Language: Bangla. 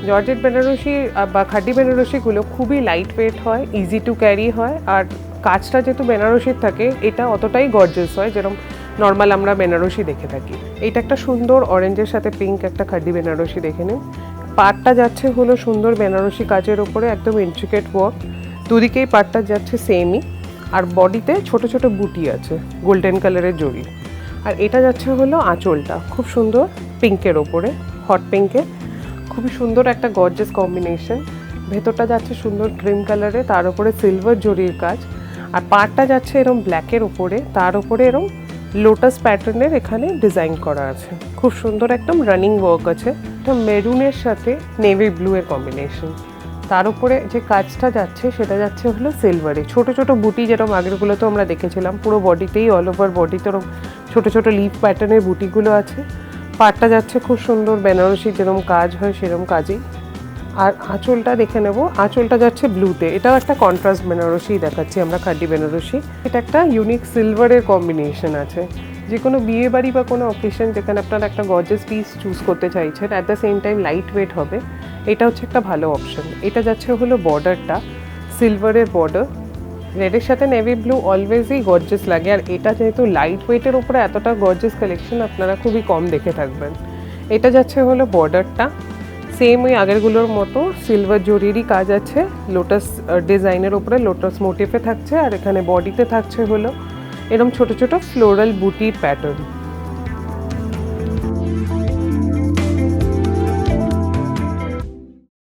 জর্জেট বেনারসি বা খাদি বেনারসিগুলো খুবই লাইট ওয়েট হয়, ইজি টু ক্যারি হয়, আর কাজটা যেহেতু বেনারসির থাকে এটা অতটাই গর্জিয়াস হয় যেরকম নর্মাল আমরা বেনারসি দেখে থাকি। এটা একটা সুন্দর অরেঞ্জের সাথে পিঙ্ক একটা খাদি বেনারসি দেখে নিন। পাড়টা যাচ্ছে হলো সুন্দর বেনারসি কাজের ওপরে একদম ইন্ট্রিকেট ওয়ার্ক, দুদিকেই পাড়টা যাচ্ছে সেমই, আর বডিতে ছোট ছোট বুটি আছে গোল্ডেন কালারের জড়ি। আর এটা যাচ্ছে হলো আঁচলটা খুব সুন্দর পিঙ্কের ওপরে, হট পিঙ্কে, খুবই সুন্দর একটা গর্জিয়াস কম্বিনেশন। ভেতরটা যাচ্ছে সুন্দর ক্রিম কালারে, তার উপরে সিলভার জরির কাজ, আর পাড়টা যাচ্ছে এরকম ব্ল্যাকের উপরে, তার উপরে এরকম লোটাস প্যাটার্নের এখানে ডিজাইন করা আছে। খুব সুন্দর একদম রানিং ওয়ার্ক আছে। এটা মেরুনের সাথে নেভি ব্লু এর কম্বিনেশন। তার উপরে যে কাজটা যাচ্ছে সেটা যাচ্ছে হলো সিলভারে, ছোট ছোট বুটি যেরকম আগেরগুলোতে আমরা দেখেছিলাম, পুরো বডিতেই অল ওভার বডিতে ওরকম ছোট ছোট লিফ প্যাটার্নের বুটিগুলো আছে। পাড়টা যাচ্ছে খুব সুন্দর বেনারসি যেরকম কাজ হয় সেরকম কাজই। আর আঁচলটা দেখে নেব, আঁচলটা যাচ্ছে ব্লুতে, এটাও একটা কন্ট্রাস্ট বেনারসি দেখাচ্ছি আমরা, খাদি বেনারসি। এটা একটা ইউনিক সিলভারের কম্বিনেশন আছে। যে কোনো বিয়ে বাড়ি বা কোনো অকেশন যেখানে আপনারা একটা গর্জিয়াস পিস চুজ করতে চাইছেন, at the same time light weight হবে, এটা হচ্ছে একটা ভালো অপশন। এটা যাচ্ছে হলো বর্ডারটা সিলভারের বর্ডার, রেডের সাথে নেভি ব্লু অলওয়েজই গর্জিয়াস লাগে, আর এটা যেহেতু লাইট ওয়েটের উপরে এতটা গর্জিয়াস কালেকশন আপনারা খুবই কম দেখে থাকবেন। এটা যাচ্ছে হলো বর্ডারটা, সেম ওই আগেরগুলোর মতো সিলভার জরিরই কাজ আছে, লোটাস ডিজাইনের উপরে লোটাস মোটিভে থাকছে, আর এখানে বডিতে থাকছে হলো এরকম ছোট ছোট ফ্লোরাল বুটি প্যাটার্ন।